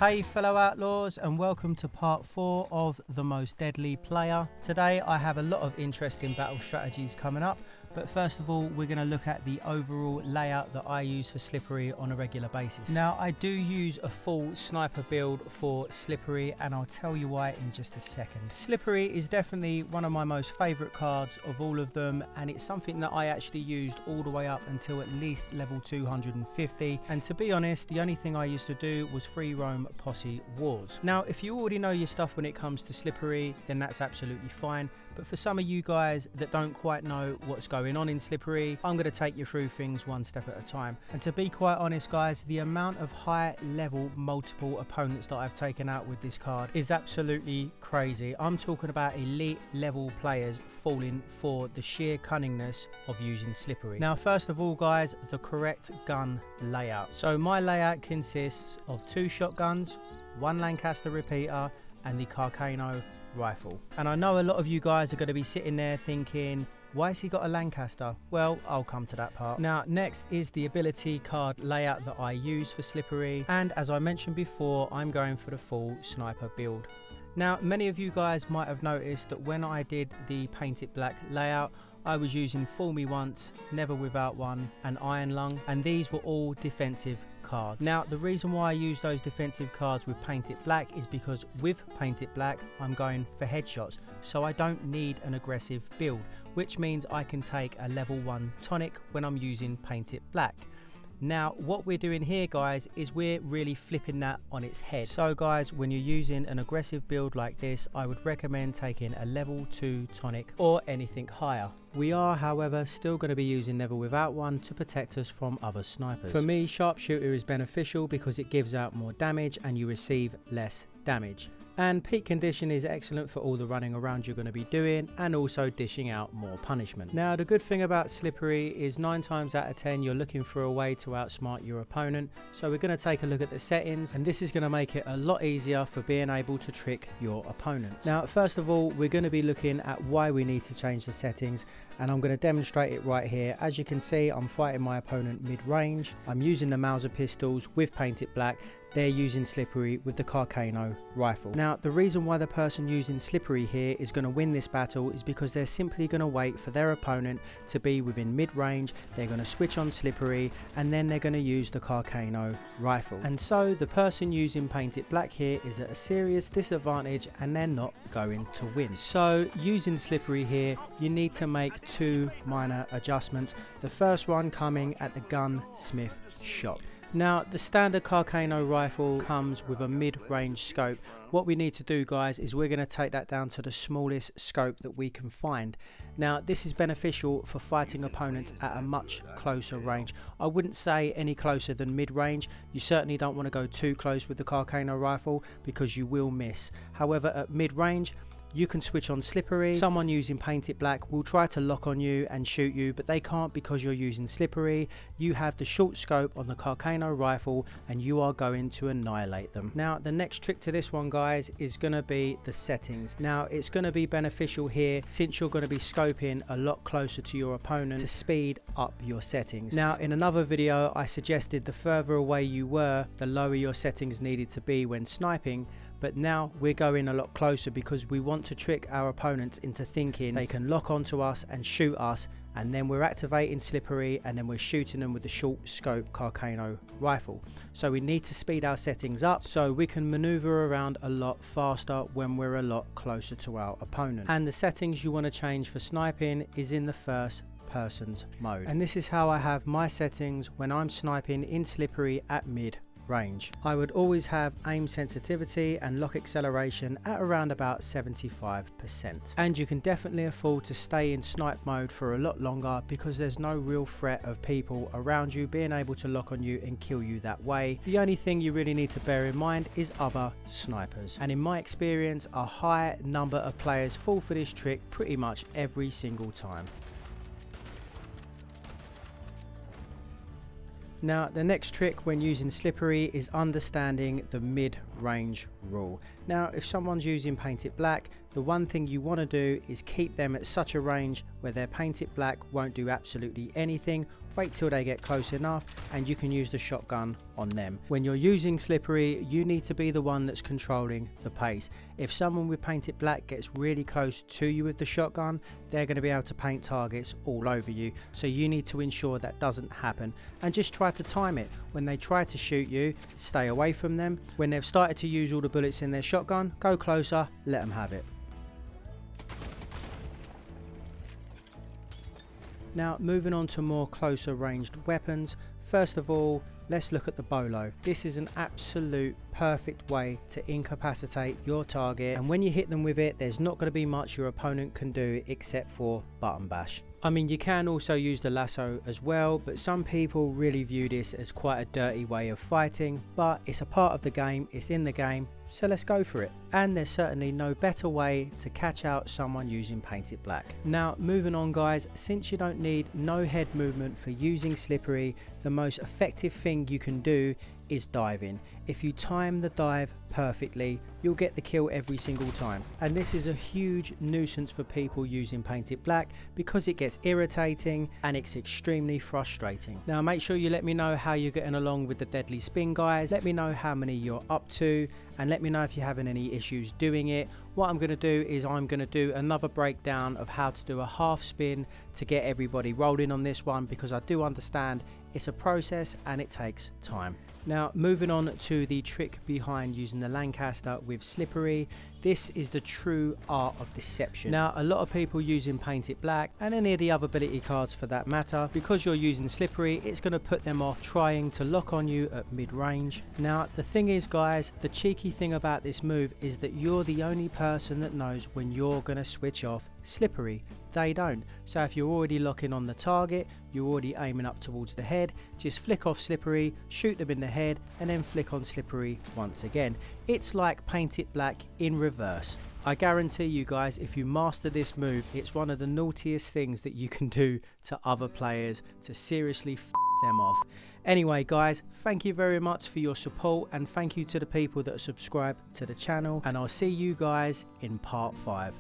Hey fellow outlaws, and welcome to part 4 of The Most Deadly Player. Today I have a lot of interesting battle strategies coming up, but first of all we're going to look at the overall layout that I use for Slippery on a regular basis. Now I do use a full sniper build for Slippery, and I'll tell you why in just a second. Slippery is definitely one of my most favourite cards of all of them, and it's something that I actually used all the way up until at least level 250, and to be honest the only thing I used to do was free roam posse wars. Now if you already know your stuff when it comes to Slippery, then that's absolutely fine, but for some of you guys that don't quite know what's going on in Slippery, I'm going to take you through things one step at a time. And to be quite honest guys, the amount of high level multiple opponents that I've taken out with this card is absolutely crazy. I'm talking about elite level players falling for the sheer cunningness of using Slippery. Now first of all guys, the correct gun layout. So my layout consists of 2 shotguns, 1 Lancaster repeater and the Carcano rifle. And I know a lot of you guys are going to be sitting there thinking, why has he got a Lancaster? Well, I'll come to that part. Now next is the ability card layout that I use for Slippery, and as I mentioned before, I'm going for the full sniper build. Now many of you guys might have noticed that when I did the Paint It Black layout, I was using Fool Me Once, Never Without One and Iron Lung, and these were all defensive cards. Now the reason why I use those defensive cards with Paint It Black is because with Paint It Black I'm going for headshots, so I don't need an aggressive build, which means I can take a level 1 tonic when I'm using Paint It Black. Now what we're doing here guys is we're really flipping that on its head. So guys, when you're using an aggressive build like this, I would recommend taking a level 2 tonic or anything higher. We are however still going to be using Never Without One to protect us from other snipers. For me, Sharpshooter is beneficial because it gives out more damage and you receive less damage. And Peak Condition is excellent for all the running around you're going to be doing and also dishing out more punishment. Now the good thing about Slippery is 9 times out of 10 you're looking for a way to outsmart your opponent, so we're going to take a look at the settings, and this is going to make it a lot easier for being able to trick your opponent. Now first of all we're going to be looking at why we need to change the settings, and I'm going to demonstrate it right here. As you can see, I'm fighting my opponent mid-range. I'm using the Mauser pistols with Paint It Black. They're using Slippery with the Carcano rifle. Now the reason why the person using Slippery here is going to win this battle is because they're simply going to wait for their opponent to be within mid-range, they're going to switch on Slippery, and then they're going to use the Carcano rifle. And so the person using Paint It Black here is at a serious disadvantage and they're not going to win. So using Slippery here, you need to make 2 minor adjustments. The first one coming at the gunsmith shop. Now the standard Carcano rifle comes with a mid-range scope. What we need to do guys is we're going to take that down to the smallest scope that we can find. Now this is beneficial for fighting opponents at a much closer range. I wouldn't say any closer than mid-range. You certainly don't want to go too close with the Carcano rifle because you will miss. However at mid-range you can switch on slippery. Someone using painted black will try to lock on you and shoot you, but they can't because you're using slippery. You have the short scope on the Carcano rifle and you are going to annihilate them. Now the next trick to this one, guys, is going to be the settings. Now it's going to be beneficial here since you're going to be scoping a lot closer to your opponent to speed up your settings. Now in another video I suggested the further away you were, the lower your settings needed to be when sniping, but now we're going a lot closer because we want to trick our opponents into thinking they can lock onto us and shoot us, and then we're activating slippery and then we're shooting them with the short scope Carcano rifle. So we need to speed our settings up so we can maneuver around a lot faster when we're a lot closer to our opponent. And the settings you want to change for sniping is in the first person's mode, and this is how I have my settings when I'm sniping in slippery at mid range. I would always have aim sensitivity and lock acceleration at around about 75%, and you can definitely afford to stay in snipe mode for a lot longer because there's no real threat of people around you being able to lock on you and kill you that way. The only thing you really need to bear in mind is other snipers, and in my experience a high number of players fall for this trick pretty much every single time. Now the next trick when using slippery is understanding the mid-range rule. Now if someone's using painted black, the one thing you want to do is keep them at such a range where their painted black won't do absolutely anything. Wait till they get close enough and you can use the shotgun on them. When you're using slippery, you need to be the one that's controlling the pace. If someone with painted black gets really close to you with the shotgun, they're going to be able to paint targets all over you. So you need to ensure that doesn't happen and just try to time it. When they try to shoot you, stay away from them. When they've started to use all the bullets in their shotgun, go closer, let them have it. Now moving on to more closer ranged weapons, first of all let's look at the Bolo. This is an absolute perfect way to incapacitate your target, and when you hit them with it there's not going to be much your opponent can do except for button bash. I mean, you can also use the lasso as well, but some people really view this as quite a dirty way of fighting, but it's a part of the game, it's in the game, so let's go for it. And there's certainly no better way to catch out someone using painted black. Now moving on, guys, since you don't need no head movement for using slippery, the most effective thing you can do is diving. If you time the dive perfectly, you'll get the kill every single time, and this is a huge nuisance for people using painted black because it gets irritating and it's extremely frustrating. Now make sure you let me know how you're getting along with the deadly spin, guys. Let me know how many you're up to and let me know if you're having any issues doing it. What I'm going to do is I'm going to do another breakdown of how to do a half spin to get everybody rolling on this one, because I do understand it's a process and it takes time. Now moving on to the trick behind using the Lancaster with slippery. This is the true art of deception. Now a lot of people using painted black and any of the other ability cards for that matter, because you're using slippery, it's going to put them off trying to lock on you at mid-range. Now the thing is, guys, the cheeky thing about this move is that you're the only person that knows when you're going to switch off slippery. They don't. So if you're already locking on the target, you're already aiming up towards the head, just flick off slippery, shoot them in the head, and then flick on slippery once again. It's like painted black in reverse. I guarantee you guys, if you master this move, it's one of the naughtiest things that you can do to other players to seriously f them off. Anyway guys, thank you very much for your support, and thank you to the people that are subscribed to the channel, and I'll see you guys in part 5.